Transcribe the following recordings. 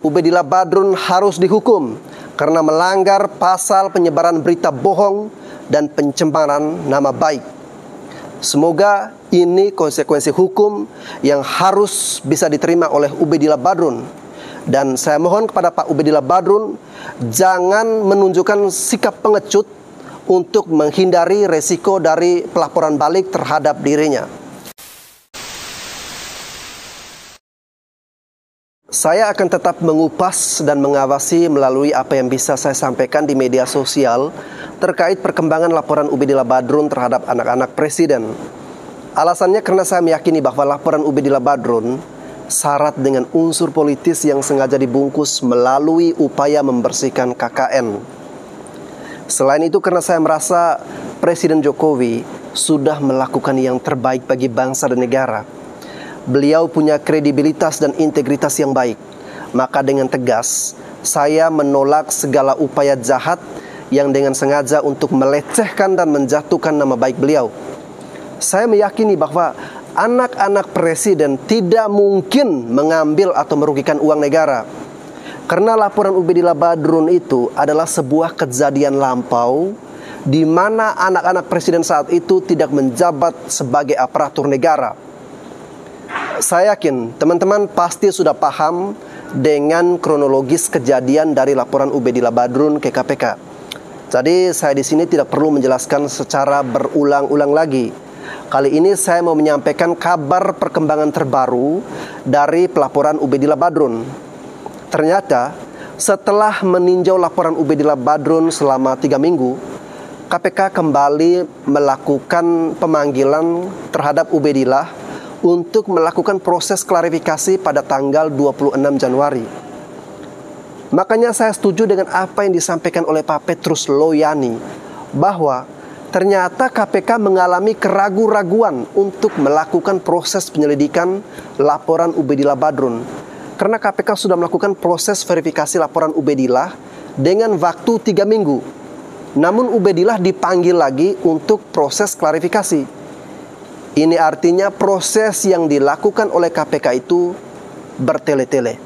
Ubedillah Badrun harus dihukum karena melanggar pasal penyebaran berita bohong dan pencemaran nama baik. Semoga ini konsekuensi hukum yang harus bisa diterima oleh Ubedillah Badrun. Dan saya mohon kepada Pak Ubedillah Badrun, jangan menunjukkan sikap pengecut untuk menghindari resiko dari pelaporan balik terhadap dirinya. Saya akan tetap mengupas dan mengawasi melalui apa yang bisa saya sampaikan di media sosial terkait perkembangan laporan Ubedillah Badrun terhadap anak-anak presiden. Alasannya karena saya meyakini bahwa laporan Ubedillah Badrun syarat dengan unsur politis yang sengaja dibungkus melalui upaya membersihkan KKN. Selain itu karena saya merasa Presiden Jokowi sudah melakukan yang terbaik bagi bangsa dan negara. Beliau punya kredibilitas dan integritas yang baik. Maka dengan tegas, saya menolak segala upaya jahat yang dengan sengaja untuk melecehkan dan menjatuhkan nama baik beliau. Saya meyakini bahwa anak-anak presiden tidak mungkin mengambil atau merugikan uang negara. Karena laporan Ubedillah Badrun itu adalah sebuah kejadian lampau di mana anak-anak presiden saat itu tidak menjabat sebagai aparatur negara. Saya yakin teman-teman pasti sudah paham dengan kronologis kejadian dari laporan Ubedillah Badrun ke KPK. Jadi saya di sini tidak perlu menjelaskan secara berulang-ulang lagi. Kali ini saya mau menyampaikan kabar perkembangan terbaru dari pelaporan Ubedillah Badrun. Ternyata setelah meninjau laporan Ubedillah Badrun selama 3 minggu, KPK kembali melakukan pemanggilan terhadap Ubedillah untuk melakukan proses klarifikasi pada tanggal 26 Januari. Makanya saya setuju dengan apa yang disampaikan oleh Pak Petrus Loyani, bahwa ternyata KPK mengalami keraguan-raguan untuk melakukan proses penyelidikan laporan Ubedillah Badrun. Karena KPK sudah melakukan proses verifikasi laporan Ubedillah dengan waktu 3 minggu. Namun Ubedillah dipanggil lagi untuk proses klarifikasi. Ini artinya proses yang dilakukan oleh KPK itu bertele-tele.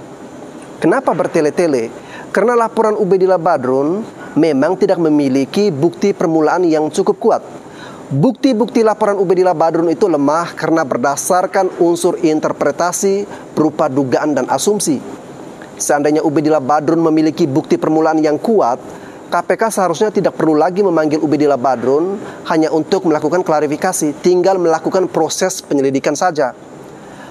Kenapa bertele-tele? Karena laporan Ubedillah Badrun memang tidak memiliki bukti permulaan yang cukup kuat. Bukti-bukti laporan Ubedillah Badrun itu lemah karena berdasarkan unsur interpretasi berupa dugaan dan asumsi. Seandainya Ubedillah Badrun memiliki bukti permulaan yang kuat, KPK seharusnya tidak perlu lagi memanggil Ubedillah Badrun hanya untuk melakukan klarifikasi, tinggal melakukan proses penyelidikan saja.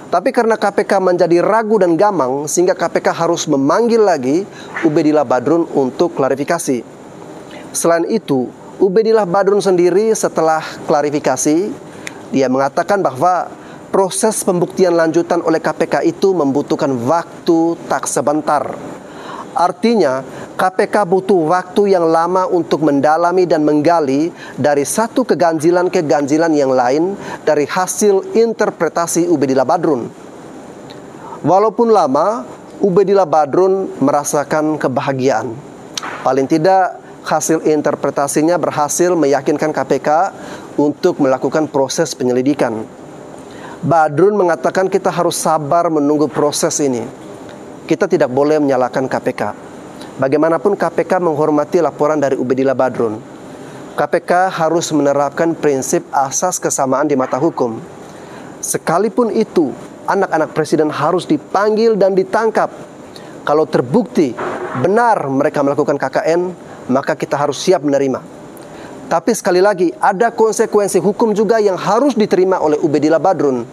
Tapi karena KPK menjadi ragu dan gamang, sehingga KPK harus memanggil lagi Ubedillah Badrun untuk klarifikasi. Selain itu, Ubedillah Badrun sendiri setelah klarifikasi, dia mengatakan bahwa proses pembuktian lanjutan oleh KPK itu membutuhkan waktu tak sebentar. Artinya, KPK butuh waktu yang lama untuk mendalami dan menggali dari satu keganjilan-keganjilan yang lain dari hasil interpretasi Ubedillah Badrun. Walaupun lama, Ubedillah Badrun merasakan kebahagiaan. Paling tidak, hasil interpretasinya berhasil meyakinkan KPK untuk melakukan proses penyelidikan. Badrun mengatakan kita harus sabar menunggu proses ini. Kita tidak boleh menyalahkan KPK. Bagaimanapun KPK menghormati laporan dari Ubedillah Badrun. KPK harus menerapkan prinsip asas kesamaan di mata hukum. Sekalipun itu, anak-anak presiden harus dipanggil dan ditangkap. Kalau terbukti benar mereka melakukan KKN, maka kita harus siap menerima. Tapi sekali lagi, ada konsekuensi hukum juga yang harus diterima oleh Ubedillah Badrun.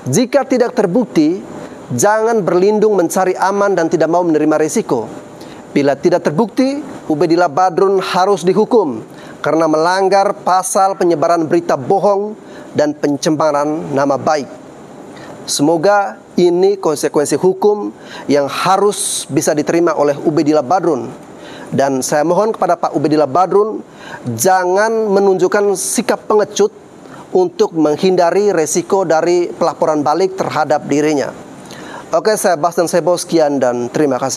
Jika tidak terbukti, jangan berlindung mencari aman dan tidak mau menerima risiko. Bila tidak terbukti, Ubedillah Badrun harus dihukum karena melanggar pasal penyebaran berita bohong dan pencemaran nama baik. Semoga ini konsekuensi hukum yang harus bisa diterima oleh Ubedillah Badrun. Dan saya mohon kepada Pak Ubedillah Badrun, jangan menunjukkan sikap pengecut untuk menghindari resiko dari pelaporan balik terhadap dirinya. Oke, saya Bas dan Sebo, sekian dan terima kasih.